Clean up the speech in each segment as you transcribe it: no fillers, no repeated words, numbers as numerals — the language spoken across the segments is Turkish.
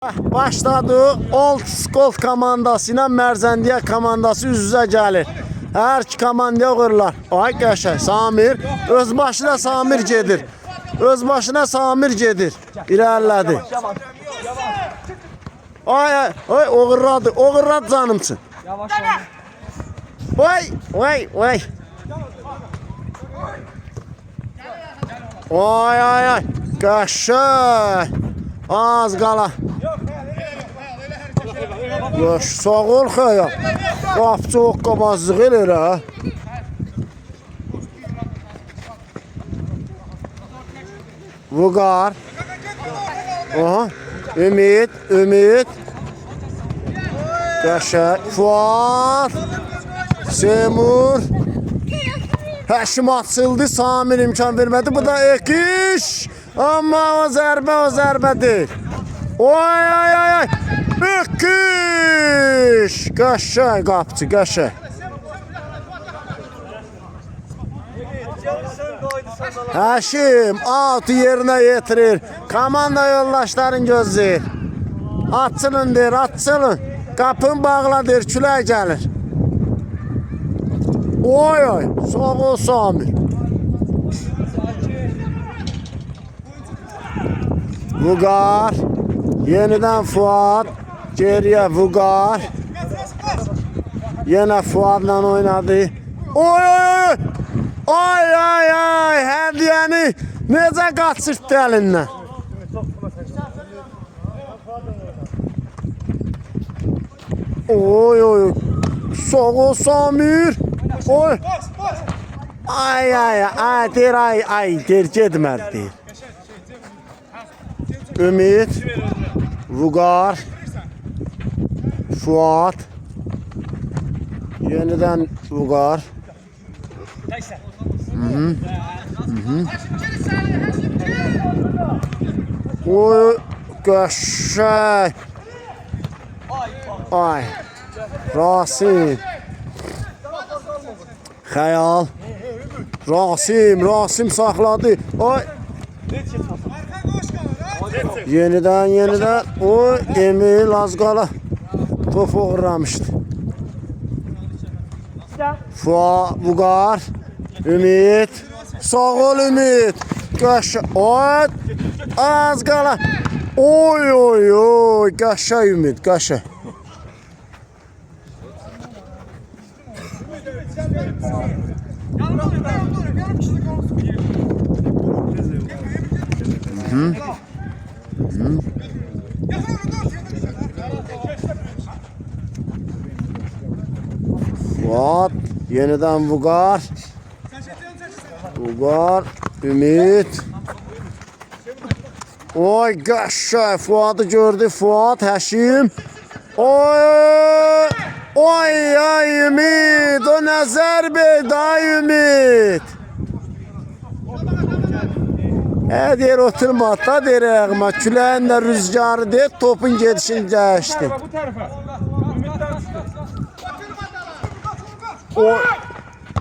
Başladı Old School komandası ilə Mərzəndiyə komandası üz-üzə gəlir. Hər iki komandaya vururlar. Ay qəşəng Samir, öz başına Samir gedir. Öz başına Samir gedir. İlerlədi. Ay oğurladı canımçı. Vay. Ay. Qəşəng. Az qala. Yox, sağ ol xəya. Qapçı oqqabazlıq eləyir ha. Vüqar. Aha. Ümid. Qəşəng. Fuat. Semur. Həşim açıldı. Samir imkan vermədi. Bu da Ekiş. Amma o zərbə deyil. Ay. Ekiş. Qəşəng qapçı, qəşəng. Həşim altı yerinə yetirir. Komanda yoldaşların gözləyir. Açılın deyir, açılın. Qapın bağla deyir, külək gəlir. Oy, sağ ol Samir. Vüqar. Yeniden Fuat. Geriye Vüqar. Yine Fuat'la oynadı. Ay. Hediyeni necə qaçırtdı əlindən. Oy. Sağ ol Samir. Oy. Ay. Deyir getmədi deyir. Ümid, Vüqar, Fuat, yeniden Vüqar. Oy, qəşəng. Ay, Rasim. Xəyal. Rasim saxladı. Ay. Yeniden. O Emil az qala top uğramışdı. Fuat, Vüqar, Ümid. Sağ ol Ümid. Qəşəng. Az qala. Oy. Qəşəng Ümid, qəşəng. Fuat, yeniden Vüqar, Ümid. Oy qəşəng, Fuat'ı gördü, Fuat, Həşim. Oy Ümid, o nəzər beydi, ay Ümid. Deyir oturma, da deyir ayağıma, küləyin də rüzgarı deyir, topun gedişini geçti.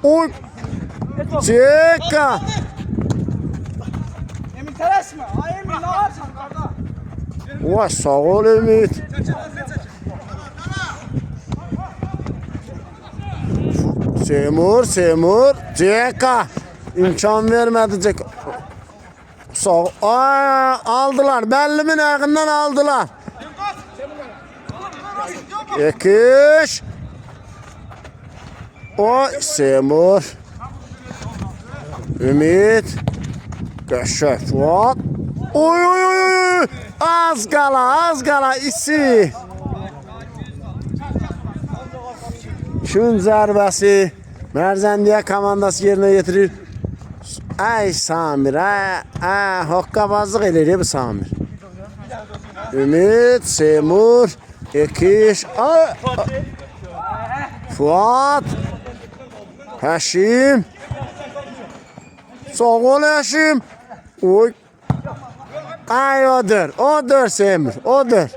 Oy. Çeka. Emin tələsmə. Ay Emin, nə varsan qarda? Oy, sağ ol Ümid. Semur. Çeka. İmkan vermədi Çeka. Sağ ol. Aldılar. Bəllimin ayağından aldılar. Ekiş. Oy, Semur. Ümid. Qəşəng Fuat. Oy. Az qala isi. Şun zərbəsi Mərzəndiyə komandası yerinə getirir. Ay Samir, hoqqabazlıq eləyir bu Samir. Ümid, Semur, Ekiş. Fuat. Həşim. Sağ ol Həşim. Oy. Ay odur Semur, odur.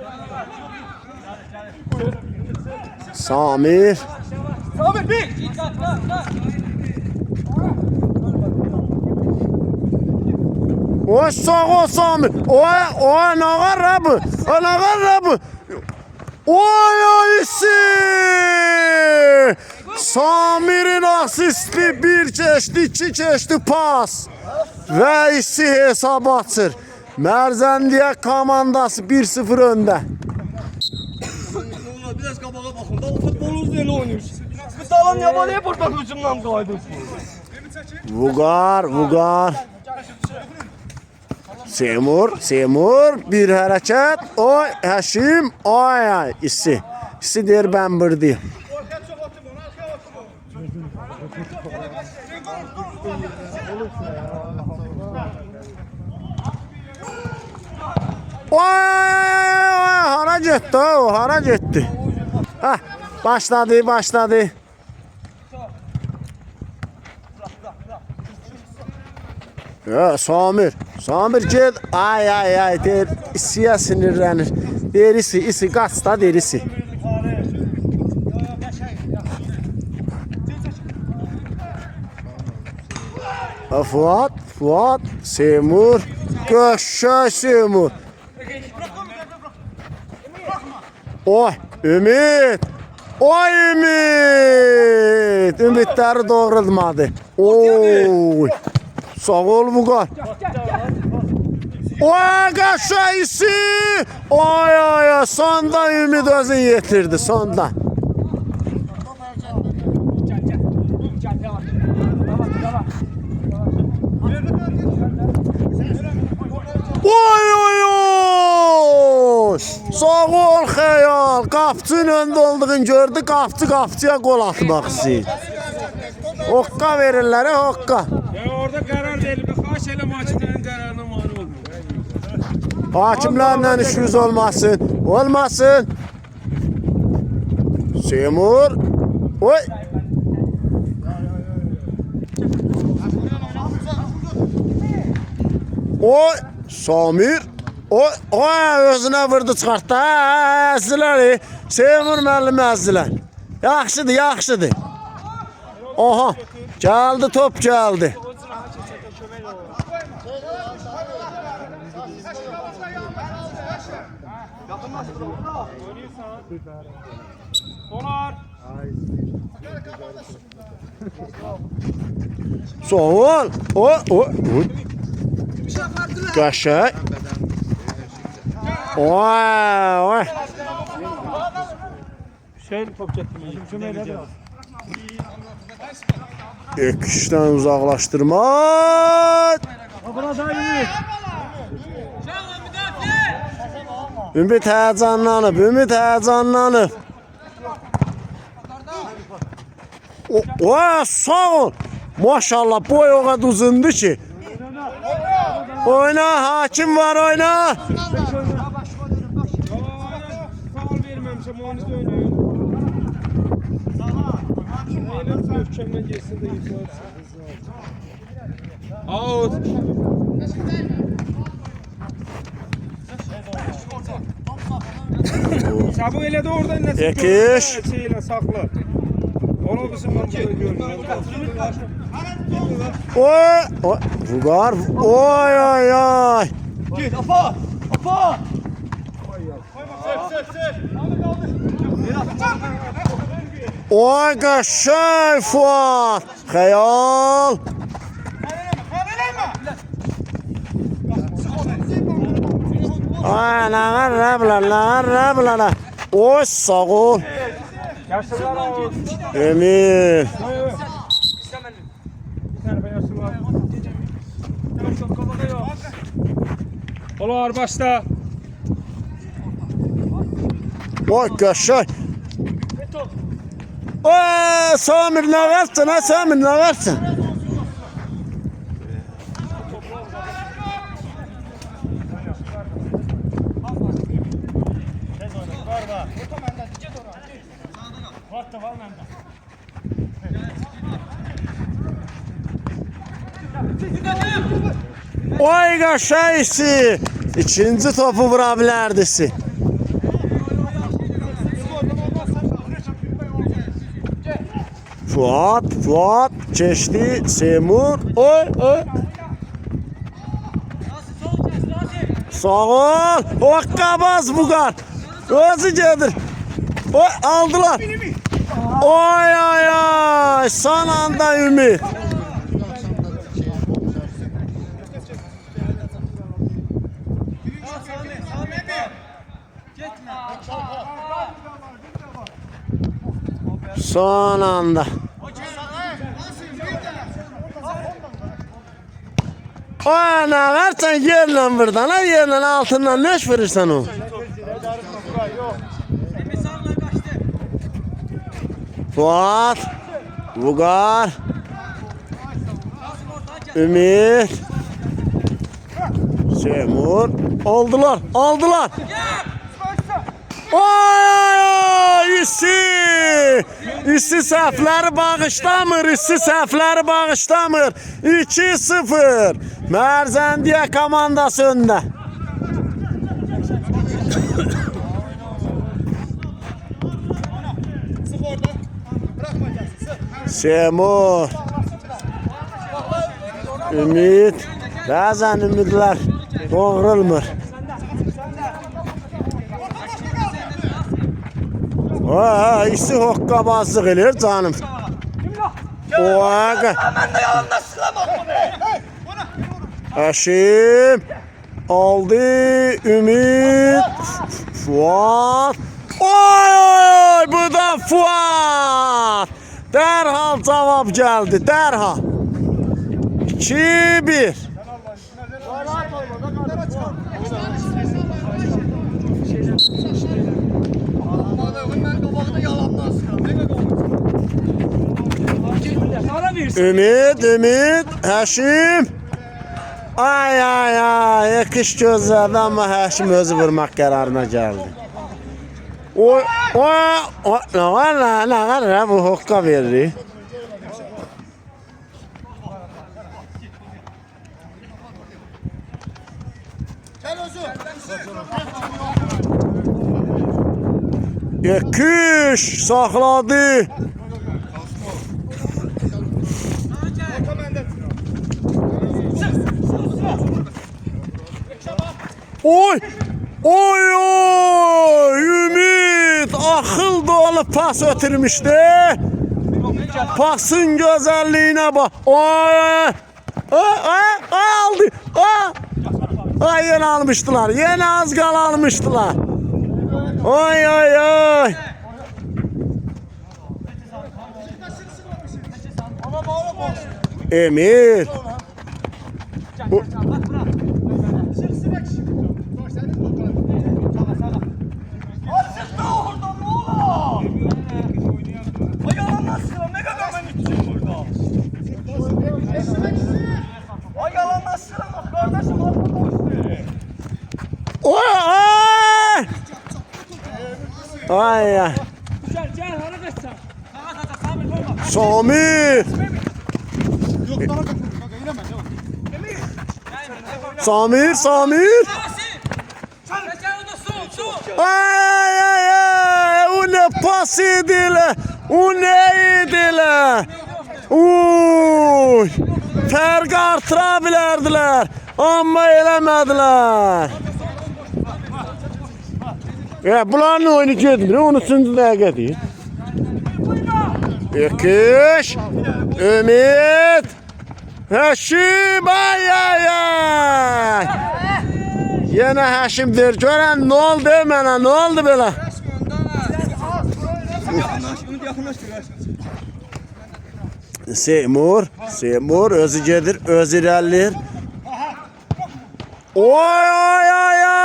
Samir. Oy sağ ol Samir. Oy ne var bu? Ne var bu? Oy isi! Samir'in asisti bir çeşdi, iki çeşdi pas. Ve isi hesap açır. Merzendiye komandası 1-0 önde. Biraz qabağa baxın da o futbolunuz elə oynayır. Biz salam yabalıya burada hücumdan qayıdıq. Vugar. Semur bir hareket. Oy Haşim. Ay isi. İsi der ben birdi. Oy hara gitti. Hah başladı. Ya Samir gel. Ay der isiye sinirlenir. Derisi isi kaçta derisi. Fuat Semur Göşşe Semur. Oy Ümit. Ümitleri doğrulmadı. Oy. Sağ ol Vugar. Oy Göşşe Oy sonda Ümit özünü yetirdi sonda. Oy. Sağ ol Xeyal. Qapçının önündə olduğunu gördü. Qapçıya gol atmaq istəyir. Hokka verirlər, hokka. Ya orada qərar verildi. Xahiş edirəm hakimlərin qərarına mane olmayın. Hakimlərlə işiniz olmasın. Semur. Oy. Oy Samir. Oy özünə vurdu çıxartdı. Əzdilər. Semur müəllim əzdilər. Yaxşıdır. Aha. Top geldi. Sağ ol. Kaşay. Oy. Top çəkdim. İkişten uzaklaştırma. Buna da Ümit. Ümit heyecanlanıb. Oy sağ ol. Maşallah boy o kadar uzundu ki. Oyna hakim var oyna. Faul verməmişəm, onu oynayın. Möhkəmdən geçsin də yıxılarsın. Out. Çabuk elə də oradan nəsə Ekiş. Şeylə saxla. Onu bizim burada görürəm. Oy. Vugar. Oy. Git apa. Oy Kaşay Fuat. Xeyal. Ay nağar. Oy sağ ol. Yaşlılar out. Emir. Olar başla. Oy Kaşay. Oy Samir nağarsın. Oy Kaşay'si. İkinci topu vurabilirdisi. Fuat geçti. Semur. Oy. Sağ ol. Hokkabaz Bugar. Özü gedir. Oy aldılar. Oy ay ay. Son anda Ümit. Son anda. O ne versen yerle buradan ha yerle altından ne iş verirsen o. Fuat, Bugar, Ümit, Semur, aldılar, aldılar. Oy, İsi səhvləri bağışlamır, İsi səhvləri bağışlamır. 2-0. Mərzəndiyə komandası öndə. Semur, Ümid, bəzən ümidlər doğrulmur. İsi hokkabazlıq edir canım. Oaqa. Həşim aldı, Ümid, Fuat. Oy oy bu da Fuat. Dərhal cavab gəldi, dərhal. 2-1. Ümid, Həşim. Ay ay ay, yakış gözlədi amma Həşim özü vurmaq qərarına gəldi. Oy, nə var, bu hokka verir. Yakış saxladı. Oy! Oy oy! Ümid akıl dolu pas ötürmüştü. Pasın güzelliğine bak. Oy! Aldı. Ay yine almıştılar. Yine az kal almıştılar. Oy oy oy! Emir. Ay ay. Samir. Samir. Ay ay ay. O ne pas ediler. O ne ediler. Uy. Fərq artıra bilərdilər. Amma eləmədilər. Bunların oyunu gedmir. 13-cü dəqiqə deyil. Yakış. Ümid. Həşim. Ay ay ay. Yenə Həşimdir. Görən nə oldu mənə? Nə oldu belə? Semur özü gedir, özü irəllir. Oy oy oy oy.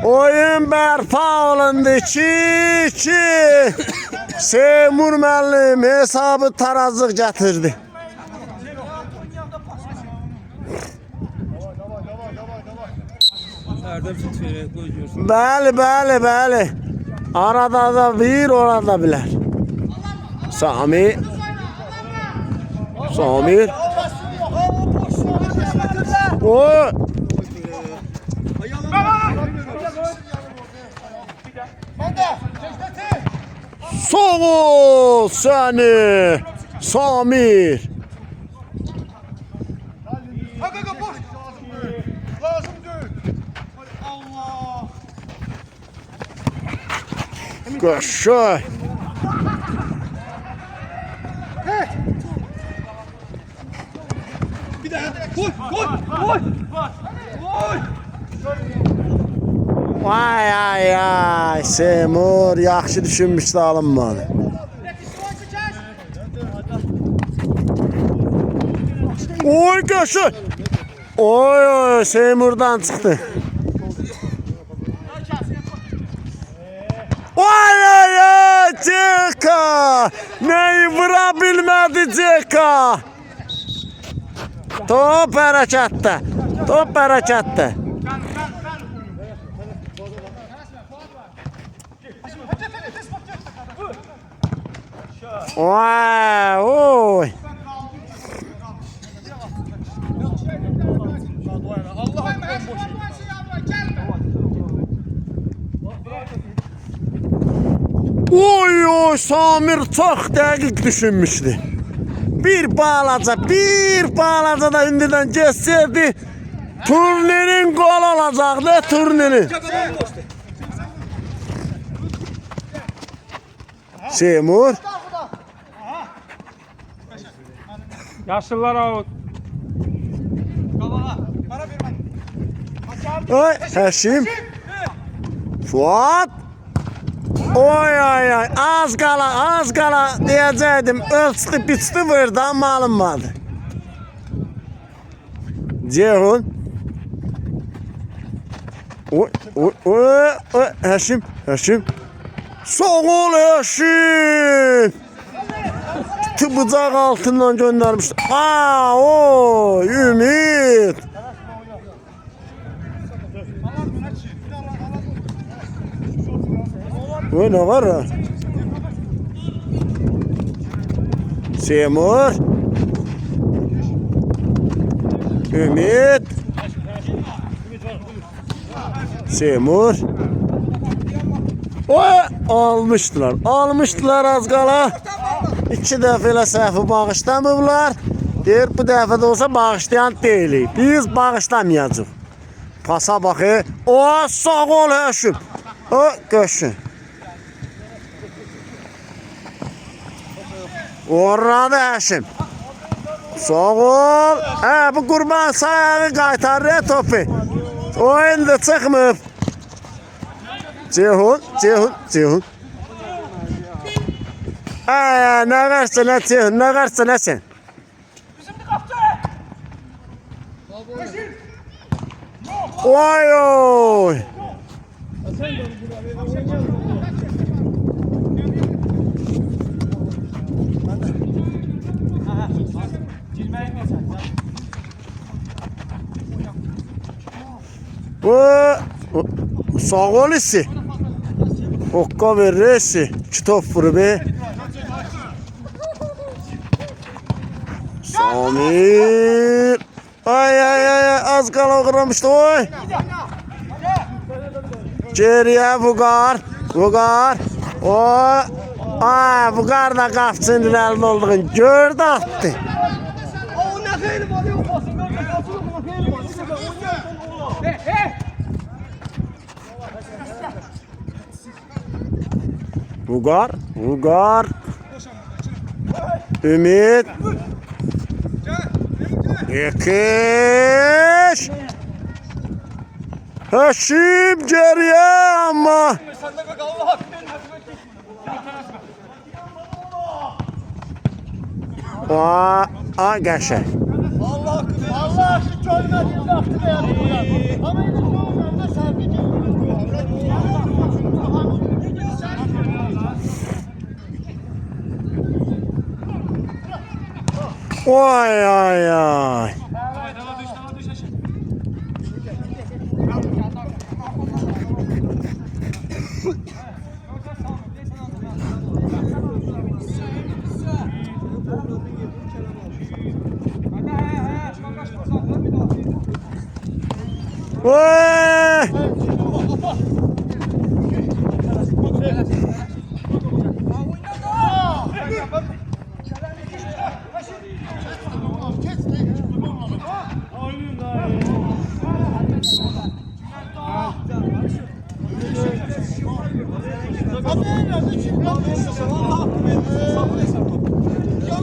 Oyun bərpa olundu. 2-2. Semur müəllim hesabı tarazlıq gətirdi. Bəli. Arada da bir, orada bilər. Samir. Oy. Sağ ol səni Samir. Qəşəng. Bir daha. Koy, koy, koy. Koy. Vay ay ay. Seymur yaxşı düşünmüşdü alınmadı. Oy qəşəng. Oy oy Seymurdan çıxdı. Oy oy oy Ceka. Neyi vura bilmədi Ceka. Top hərəkətdə. Top hərəkətdə. Oy oy. Oy oy Samir çox dəqiq düşünmüşdü. Bir balaca da indidən geçsəydi turnirin gol olacaqdı turnirin. Seymur. Yaşlılar out. Oy Həşim. Fuat. Oy ay ay az qala deyəcəkdim ölçdü biçdi verdi amma alınmadı. Ceyhun. Oy oy oy Həşim. Sağ ol Həşim. Bıçaq altından göndərmişdi. Aa oy Ümid. Oy ne var ha? Seymur. Ümid. Seymur. Oy almışdılar az qala. 2 dəfə elə səhvi bağışlamırlar. Deyir bu dəfə də olsa bağışlayan deyilik. Biz bağışlamayacağıq. Pasa baxı. O sağ ol Həşim. O qəşəng. Orada Həşim. Sağ ol. Bu Qurban sayağı qaytarır topu. Oyun da çıxmır. Ceyhun. Ne versin ne Ceyhun, ne versin ne sen? Oy oy. Sağ ol isi. Okka verir isi. 2 top vurur be. Samir. Ay az qala qırmışdı oy. Geriye Vuqar. Oy. Vuqar da qapçının əlində olduğunu gördü attı. O ne xeyli var yok basın. Ne xeyli var. Vuqar. Ümid. Ekiş. Həşim geriye ama. Qəşəng. Allah şu görmediğin vakti de yapıyor. Ama yine çoğunlarında sabiti. Oy ay ay. Oy!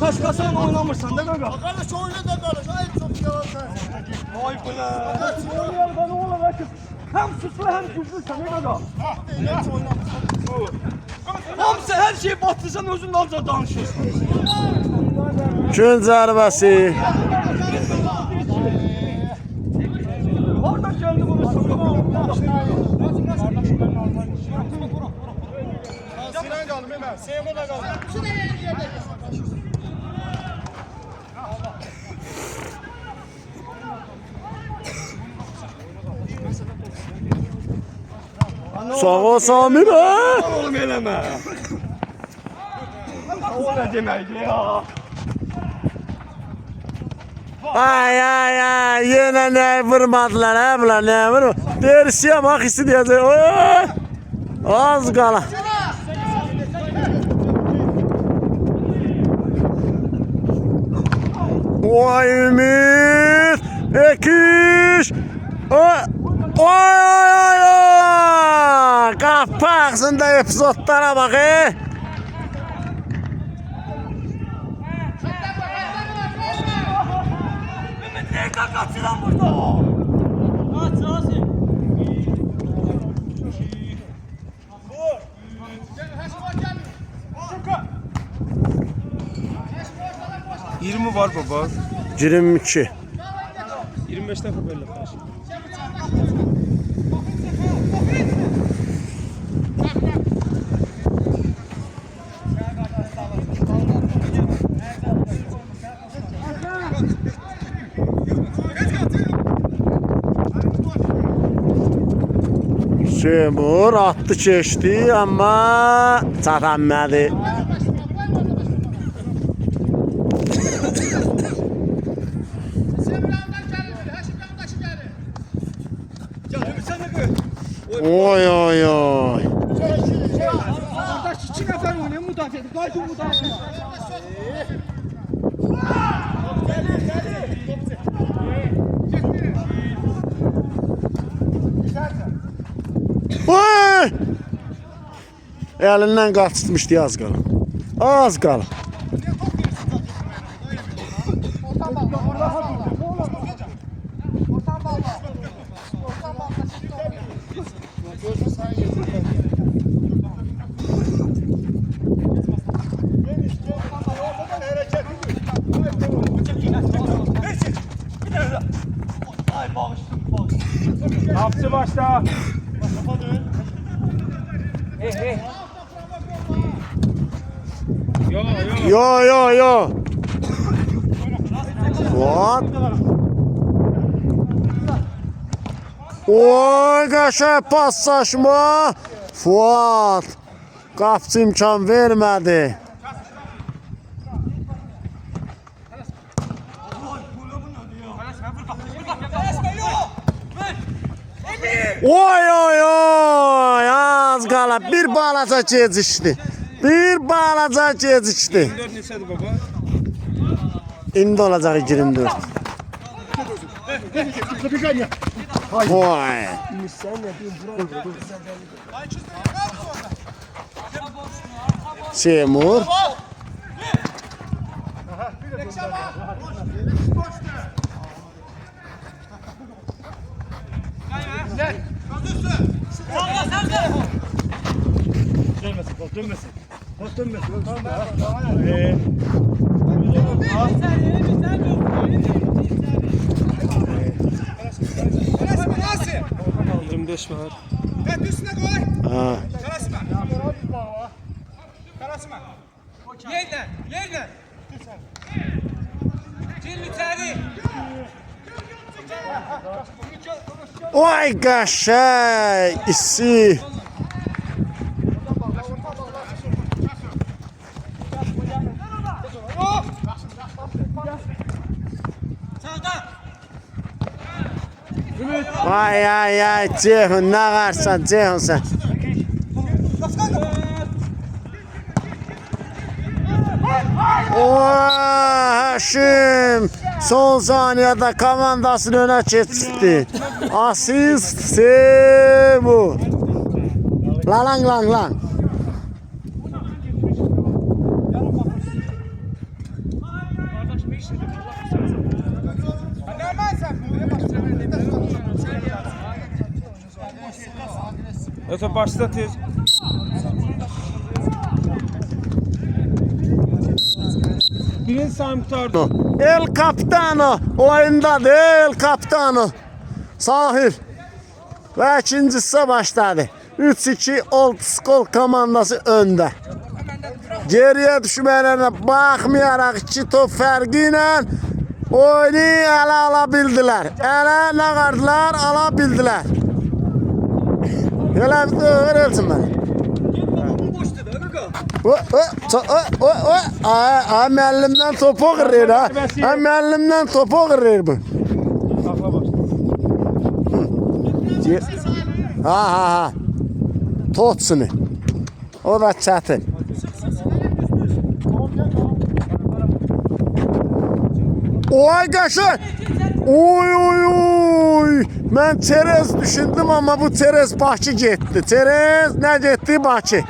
Taş kasan oynamırsan da gaga. Kardeş oyna da kardeş. Ay çok yalan sensin. Vay bula. Oynayan bana oğlan açıp. Hem suslu hem güçlü sen ne gaga. Hamısı her şeyi batırsan özün dalca danışıyorsun. Gün zərbəsi. Orada geldi bunu Sinan canım hemen. Sevme de kaldı. Sağ ol Samir. Oğlum eleme. O ne demek ya? Ay ay ay. Yenə nə vurmadılar ha bunlar nə vurma. Dersiyəm axısı deyəcək. Oy! Az qala. Oy Ümit. Ekiş. Oy. Oy oy oy. Qapağında epizodlara bax. Ne kakası lan burada? Kaç Rasim. 20 var baba. 22. 25 dəfə belə qarşı. Semur attı keçdi amma çatanmadı. Oy oy oy. Kardeş 2 nefer oynuyor müdafiə edin. Qayıdın müdafiə. Oy! Elindən qaçmışdı az qala. Az qala. Ay bağıştım. Hapsı başla. Yo yo. Yo yo yo. Fuat. Oy qəşəng paslaşma. Fuat. Qapçı imkan vermədi. Oy oy oy. Az qala bir balaca gecikdi. Bir balaca gecikdi. 24 neçədir baba? İndi olacaq 24. Vay. Semur. Nasıl? 25 var. Ben üstüne koy. Ha. Karasma. Karasma. Yerden, yerden. Cil içeri. Vay qəşəng. İsi. Vay ay ay Ceyhun ne varsan Ceyhun sen. Haşim son saniyede komandasını öne geçti. Asist Semur. Lan lan lan lan. Öte başla tez. Birinci Sami kurtardı. El Capitano oyundadır. El Capitano. Sahir. Ve ikincisi başladı. 3-2 Old School komandası önde. Geriye düşmelerine bakmayarak 2 top farkıyla oyunu ele alabildiler. Ele ne kardılar alabildiler. Hele bir de öğrensin beni. Ay müəllimdən topu qırır ha. Ay müəllimdən topu qırır bu. Saxla başla. Ha. Totsunu. O da çətin. Oy qəşəng. Oy. Mən çerez düşündüm ama bu çerez Bakı getdi. Çerez nə getdi Bakı?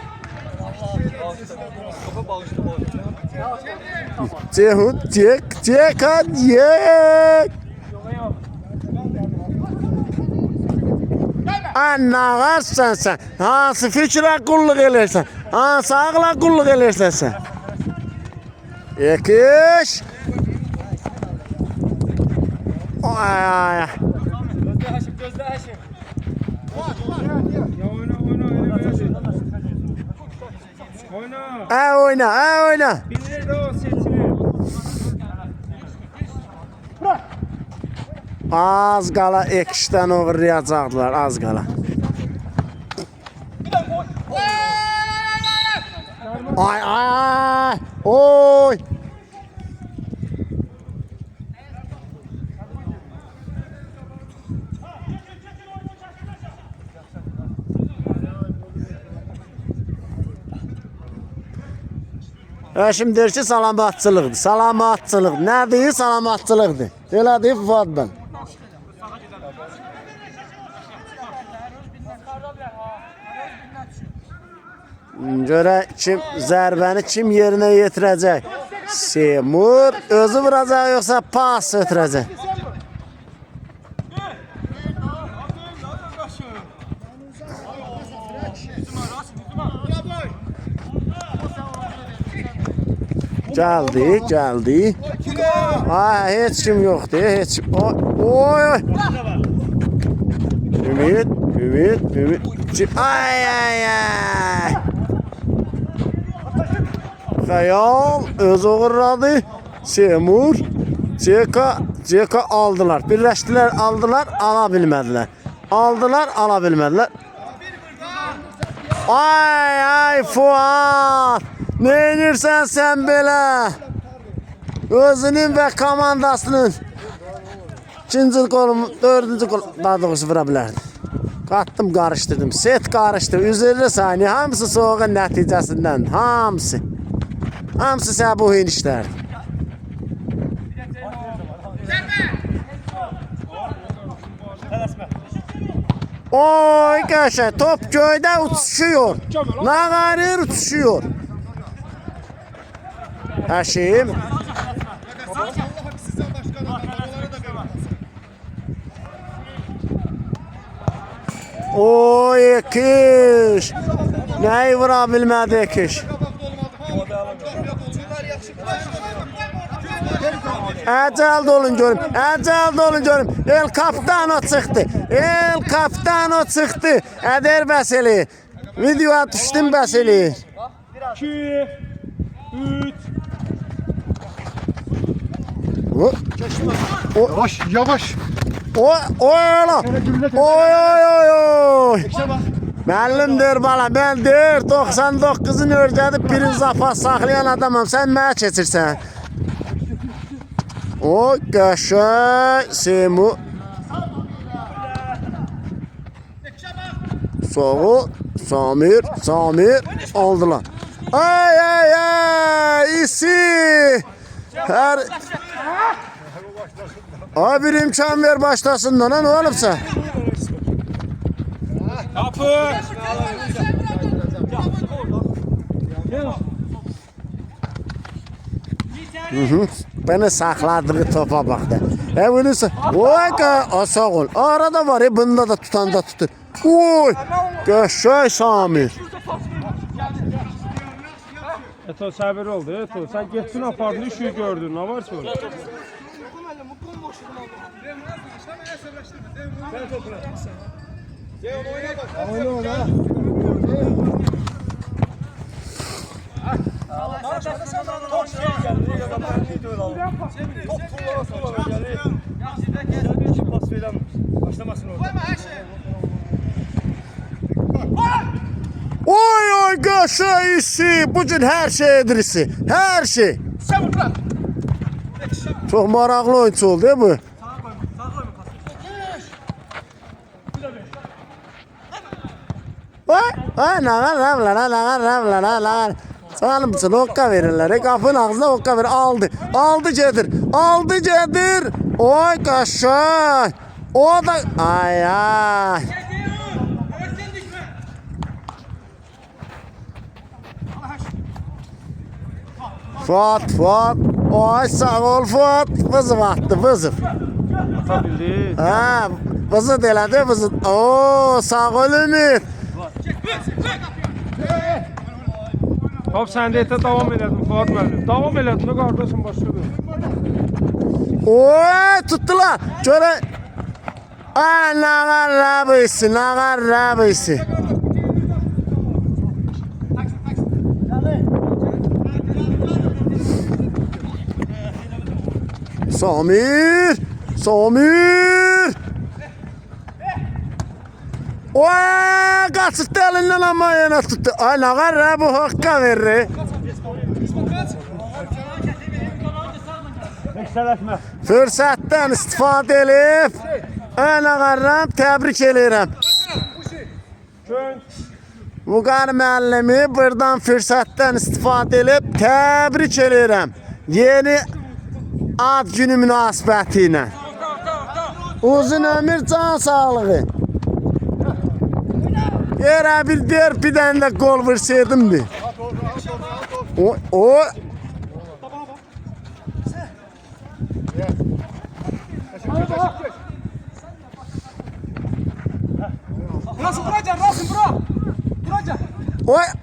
Cehut, cek, Anağarsan sen. Hansı fikre kulluk elersen. Hansı ağla kulluk elersen sen. Ekiş. Ay. Gözde Haşim. Ya oyna. Oyna. Bilir de o seçimi. Az qala ekişdən uğurlayacaqdılar, az qala. Ay. Oy. Şimdi der ki salamatçılıqdır. Salamatçılıq. Nədir? Salamatçılıqdır. Elə deyib Fuad bəy. Görə kim zərbəni kim yerinə yetirəcək? Semur özü vuracaq yoxsa pas ötürəcək? Gəldi. Ay, heç kim yoxdur, heç kim. Oy. Ümid. Ay. Xəyal öz uğurladı. Semur, Ceka aldılar. Birləşdilər, aldılar, ala bilmədilər. Ay Fuad. Ne inirsən sən belə? Özünün və komandasının ikinci qolum, dördüncü qol, daha doğrusu vura bilərdi. Qatdım, qarışdırdım, set qarışdı, 150 saniye, hamısı soğuğun nəticəsindən, hamısı səbuhin işlərdi. Oy qəşəng, top göydə uçuşuyor, nağarır uçuşuyor. Həşim. Oy Ekiş. Nəyi vura bilmədi Ekiş? Əcəl olun görüm. El Capitano çıxdı. Ədər bəsəli. Videoya düşdüm bəsəli. 2 3 Yavaş. Oy. Müəllimdir bala, mən deyir 99'un örgədib birinci zapas saxlayan adamım, sən mənə keçirsən. O qəşəng Semu. Soğu, Samir aldılar. Ay, isi. Abi bir imkan ver başlasın lan, ne olupsa? Kapı. Beni sakladığı topa bak da. Bunu oy sağ ol. Arada var ya bunda da tutanda tutur. Oy. Göşey Samir. Eto sabır oldu. Eto sen gittin apardın işi gördün. Ne var sonra? Oy göşey işi. Bugün her şey edirisi. Her şey. Çok maraqlı oyuncu oldu değil mi? Ay nağar. Sanım için okka verirler. Kapının ağzına okka verir. Aldı gedir. Oy kaşay. O da ay. Fuat. Oy sağ ol Fuat. Vızıf attı vızıf. Atabildi. Ha, vızıf elədi vızıf. Oo sağ ol Ümit. Hop sen de ete devam edin Fuat müəllim. Devam edin de kardeşim başladı. Oy tuttular. Şöyle. Ay nağar rabisi. Samir. Oy kaçırttı elinden ama yana tuttu. Ay nağar bu hakka verir. Fürsətdən istifadə edib nağarram təbrik edirəm. Vüqar müəllimi buradan fürsətdən istifadə edib təbrik edirəm. Yeni ad günü münasibəti ilə. Uzun ömür, can sağlığı. Yerə bir derpiden de gol vursaydım. O.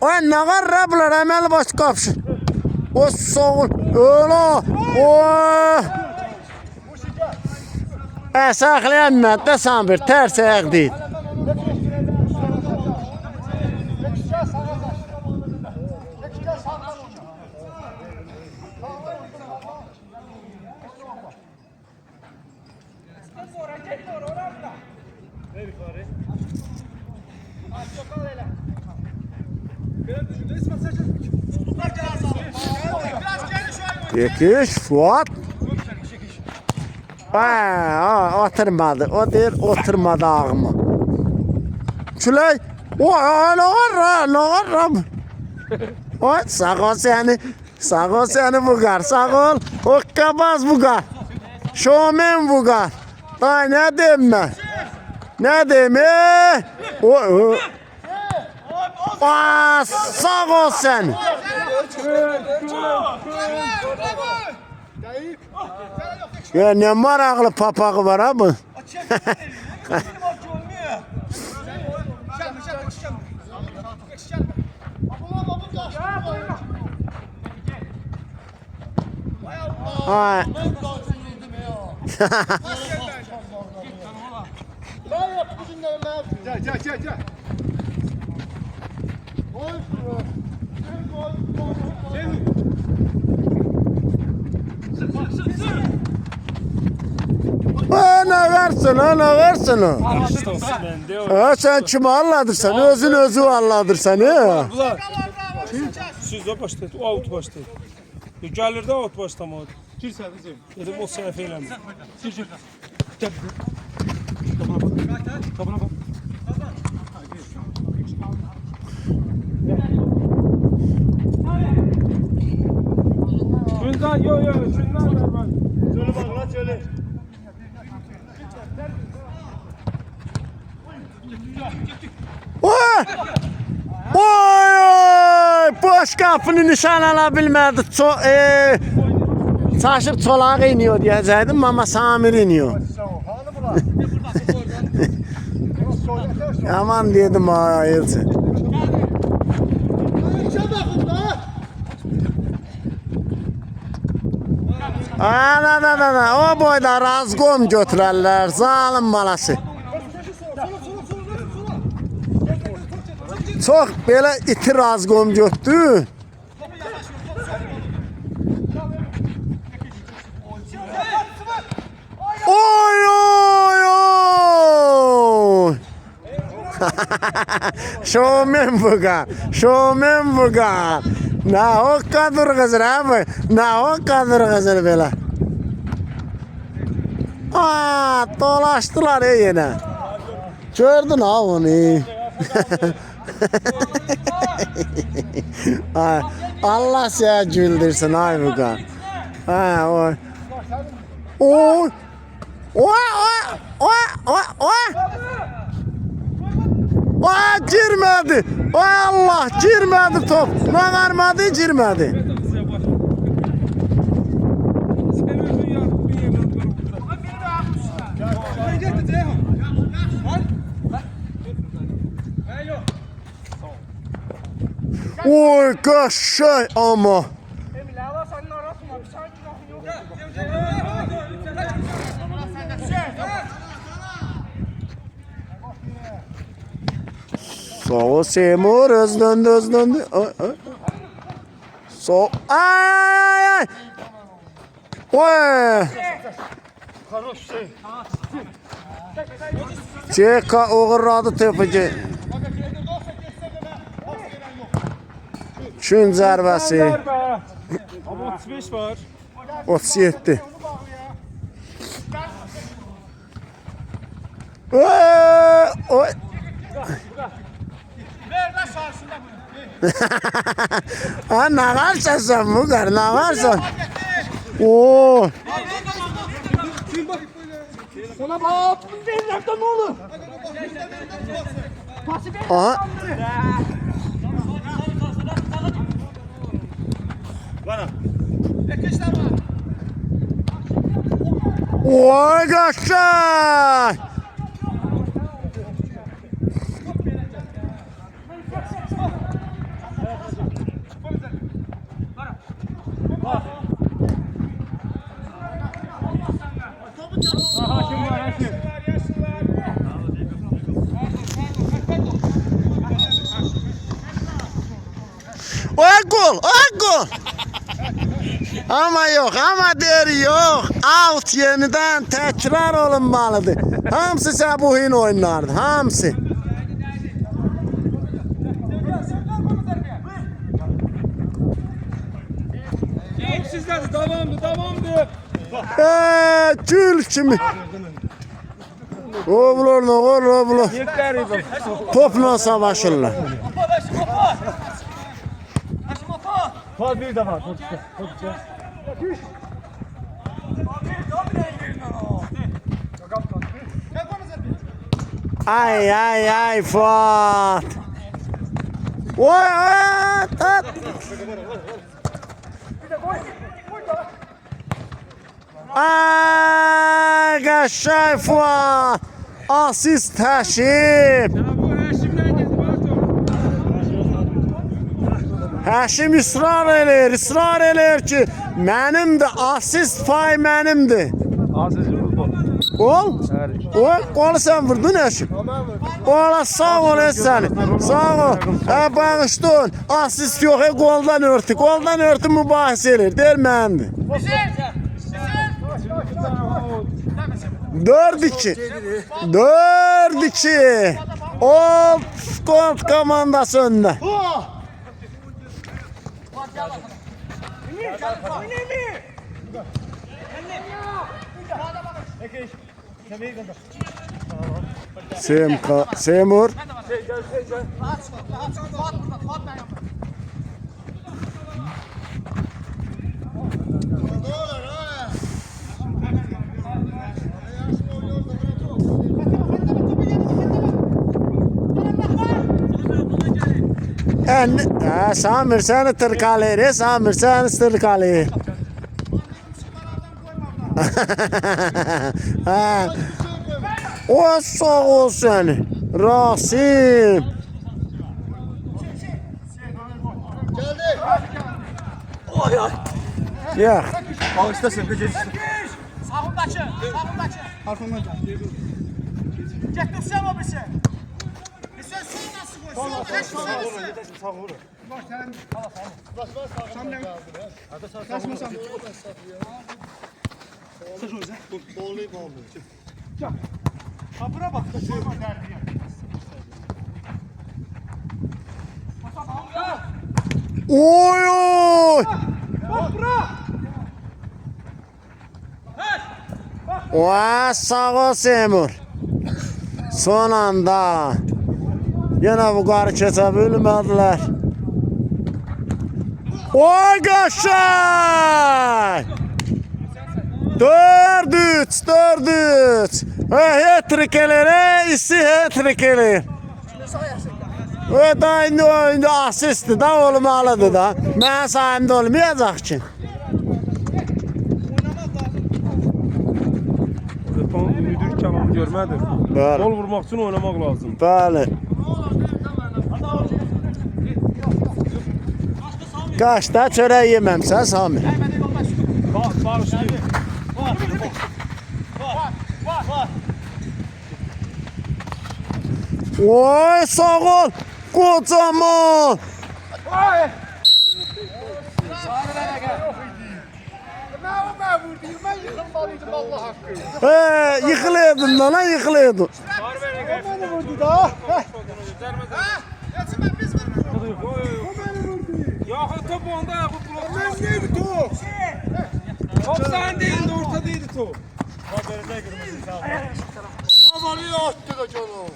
Oy nağar rablar əməli baş qapışır. O soğun. Öyle. Oy. Saxlayan mədə Samir tərs ayaq deyil. Yekiş Fuat. Oturmadı. O deyir oturmadı ağıma. Çüley. Nağar. Oy sağ ol seni Vüqar. Sağ ol. Hokkabaz Vüqar. Şomen Vüqar. Ay ne diyeyim ben? Ne diyeyim? Sağ ol sen. Ya ne maraqlı papağı var ha bu. Ay. Gel. Ne versin o? Sen kimi anladırsan, özü anladırsan ya. Siz de başlayın, o out başlayın. Gelir de out başlamadı. Dedim o səhv eləmir. Gel. Kapına bak. Günden yo günden ver bak. Şöyle bak lan şöyle. Oy! Boş kapını nişan ala bilmədi. Çaşıp çolağı iniyor diyecektim ama Samir iniyor. Aman dedim ha Elçin. Ana o boyda razgom götürərlər zalim balası. Çok belə iti razgom götürdü. Oy oy oy. Şomen buga. Ne o kadar kızır abi. Ne o kadar kızır böyle. Aa, dolaştılar yine. Gördün ha onu. Ay, Allah seni güldürsün ay buga. Ha oy. Oy. Aa, girmedi. Ay Allah, girmedi top. Ne varmadı, girmedi. Oy kaşay ama. Sağ ol Semur, öz döndü. Sağ ay. Oy. Çeka uğurladı tepeci. Şun zərbəsi. Ama 35 var. 37. Oy. Ha ne varsa sen bu kadar ne varsa. Oo. Ona bak. Nereden ne olur? Aha. Oy kaçay. Gol. Ama yok, ama değeri yok. Out yeniden tekrar olunmalıdır. Hamısı Səbuhin oynardı, hamısı. Sizler de devamlı. Gül kimi. Oğlum. Topla savaşırlar. Faz bir de var. Ay Fuat. Oy. Ay kaşay Fuat. Asist Həşim. Ya bu Həşimdən gedir Həşim ısrar eləyir ki, mənimdir, asist pay mənimdir. Gol? Golu sen vurdun Həşim. Ola sağ ol səni. Sağ ol. Bağışdın. Asist yox, goldan örtü mübahisə edir. Deyil mənimdir. 4-2. Old Gold komandası önde. Semur. Samir seni tırkalayır, Samir seni tırkalayır. Ha. O sağ ol seni. Rasim. Oy ay. Ya. Bağışlasın gecesi. Sağındakı. Arkamdan gel. Get düşsem o bir şey. Bir söz sol nasıl koy? Sol Sağ vur. Kaçma sen. Sıç o yüzden. Doğruyu bağlıyor. Gel. Kapıra bak. Oy oy. Vay sağ ol Semur. Son anda. Yine bu karı kesebilmediler. Oy kaşay. 4-3, 4-3. Hat-trick elere, isi hat-trick eler. Ve da indi oyunda asisti da olmalıdır da. Mən sayımda olmayacaq ki. Müdür Kenan görmədir. Bəli. Gol vurmaq üçün oynamaq lazım. Bəli. Qaşda çörək yeməmsən Sami. Barışlayın. Oy sağ ol. Kocaman. Yıkılıyordun lan yıkılıyordun. Beni vurdu da. Yaxın top onda bu blok. Ben neydi top? Top sen değildi, ortadaydı top. Havaliye attı da canım.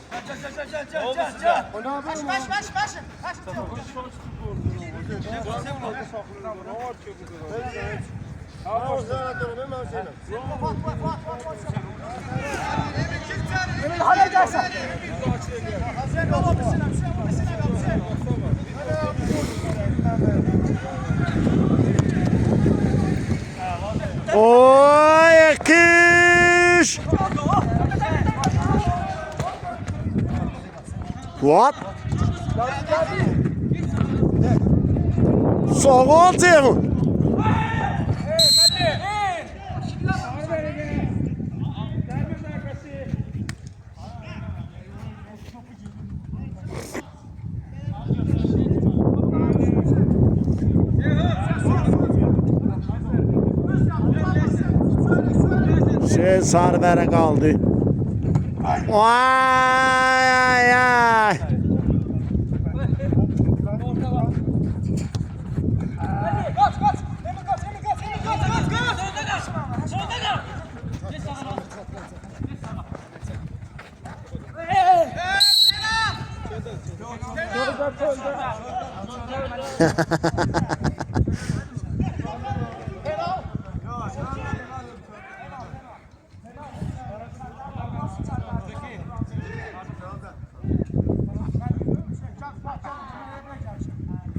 Hale gelsin. Oy kış. What? Sağ ol Ceyhun. Şey Sarver'e kaldı. Vay ay ay.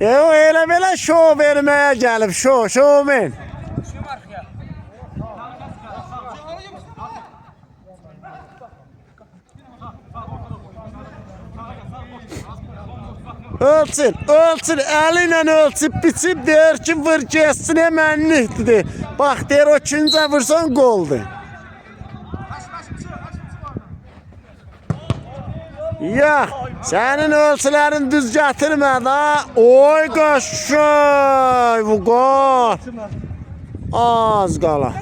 O elə belə şov verməyə gəlib, şovmen. Ölçün, əli ilə ölçüb, biçib deyir ki, vur geçsin, mənlikdir. Bax, deyir, o küncə vursan, qoldur. Yox, sənin ölçülərin düz gətirmədi ha. Oy qaşay, bu qol. Az qala.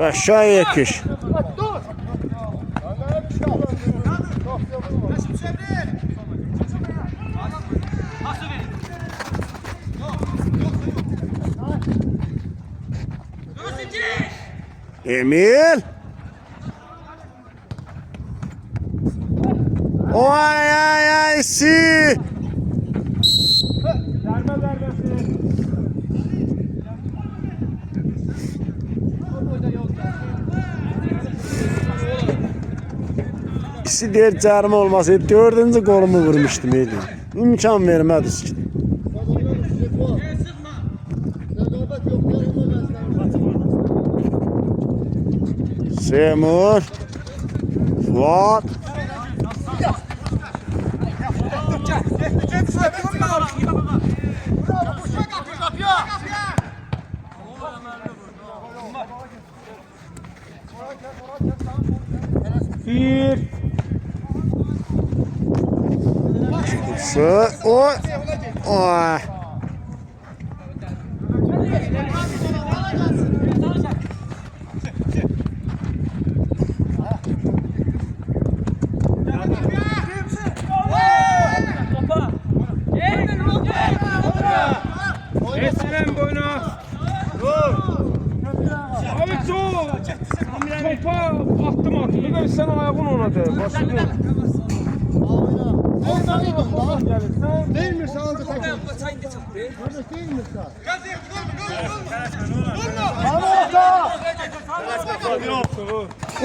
Aşağı yekiş. Emil. Oy ay ay si. Dərmə dərbəsi. ikisi deyir cərimə olmasaydı 4-cü qolumu vurmuşdum idi. İmkan vermədi ki. Semur Fuat Bir. Oy. Oy. Esrem boyuna. Abi çok. Topa attım. Bir de sen ayağın ona de. Başını. Değil mi sana da takım? Kardeş değil mi sen?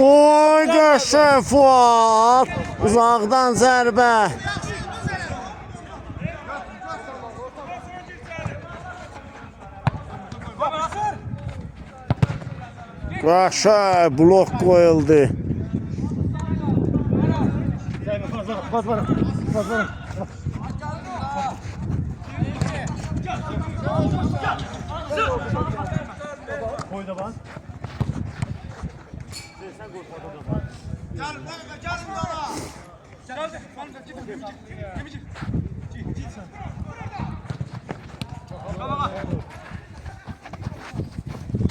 Oy qəşəng Fuat. Uzaqdan zərbə. Qəşəng blok qoyuldu.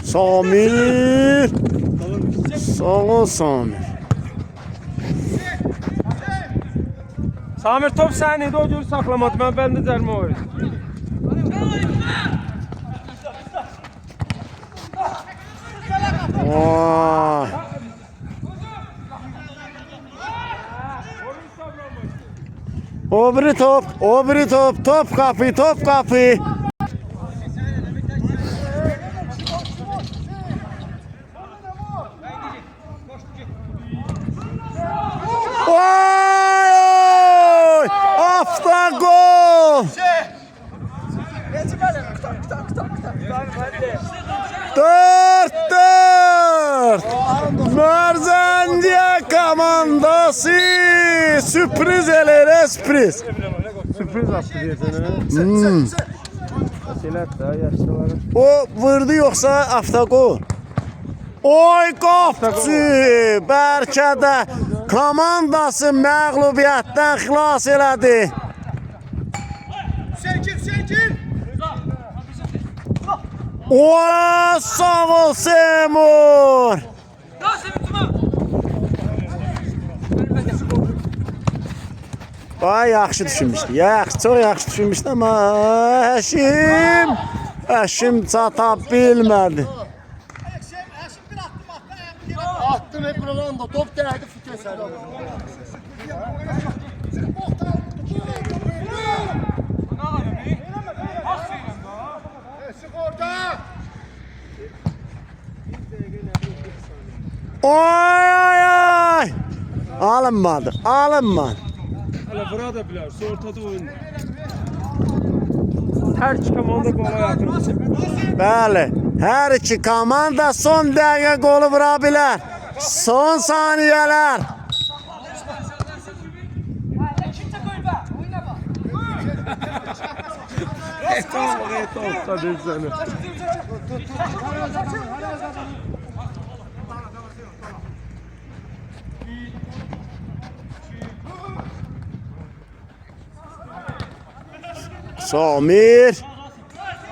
Samir. Sağ ol Samir. Samir top səhnədə o görə saxlamadı. Mən bəndə cərimə oynadım. Vay. O biri top, top kapı, top kapı. Oy! Автогол! 4-4! Merzendiye komandası sürpriz eler sürpriz. Sürpriz attı deyəsən. Selət də yaşlıları. O vurdu yoksa автогol. Oy qapçı bəlkə də komandası məğlubiyyətdən xilas elədi. Oy sağ ol Semur. Ay yaxşı düşünmüşdü. Çox yaxşı düşünmüşdü amma Həşim çata bilmədi. Attım hep buradan da top değdi fıkre sen. Ay! Alınmadı. Hələ vura da bilər. Ortada oyun. Hər iki komanda qola yaxındır. Bəli. Hər iki komanda son dəqiqə qolu vura bilər. Son saniyələr.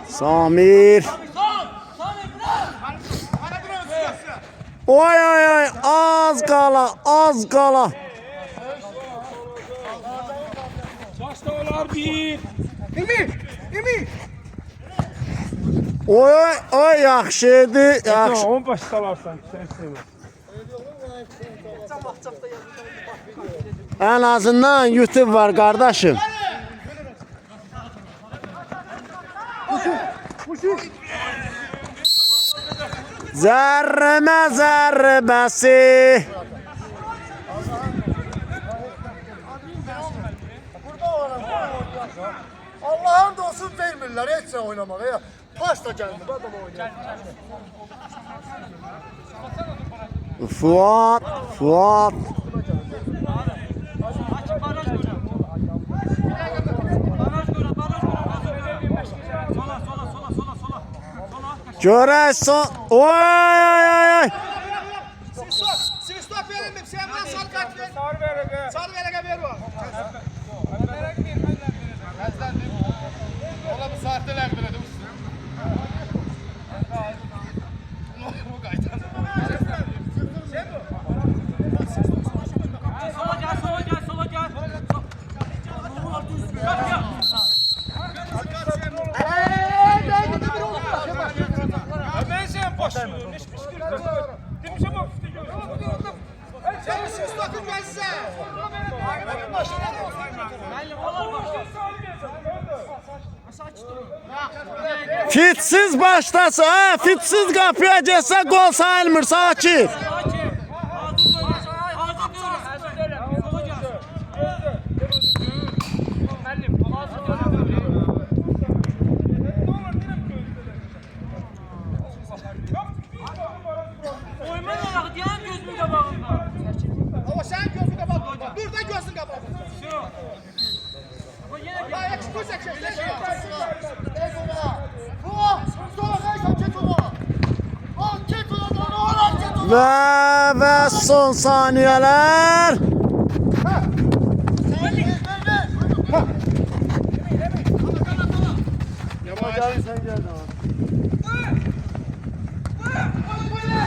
Samir. Oy az qala. Başda olar bir. Oy yaxşıydı. Yaxşı. On başdalarsan sən sevmə. En azından YouTube var kardeşim. Zərrəmə zərbəsi. Allah'ın olsun vermirlər heç şey oynamağa ya. Pas da gəlmir adam oynayır. Fuat. Görəsən. Oy. Stop verin mi? Sen bana sarı kart ver. Sarı verege ver o. Ola bu saatte ləqbələdim sizə. Bu qaydan. Sola gel. Ben sen başlıyorum. Hiç pişkirdim. Demişim bak. Sen stop'un gelsin. Fitsiz başlasa, ha, fitsiz qapıya getsə gol sayılmır, sakit. Ama sen gözün kapalı. Dur da gözün kapalı. Ya eksik şey. Və son saniyələr.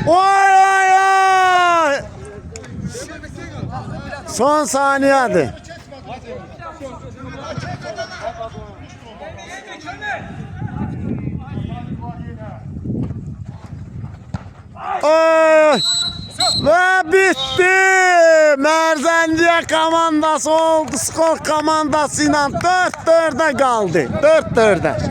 Oy. Son saniyədir. Oy. Və bitdi. Mərzəndiyə komandası oldu. Skor komandası ilə 4-4-ə qaldı. 4-4-ə.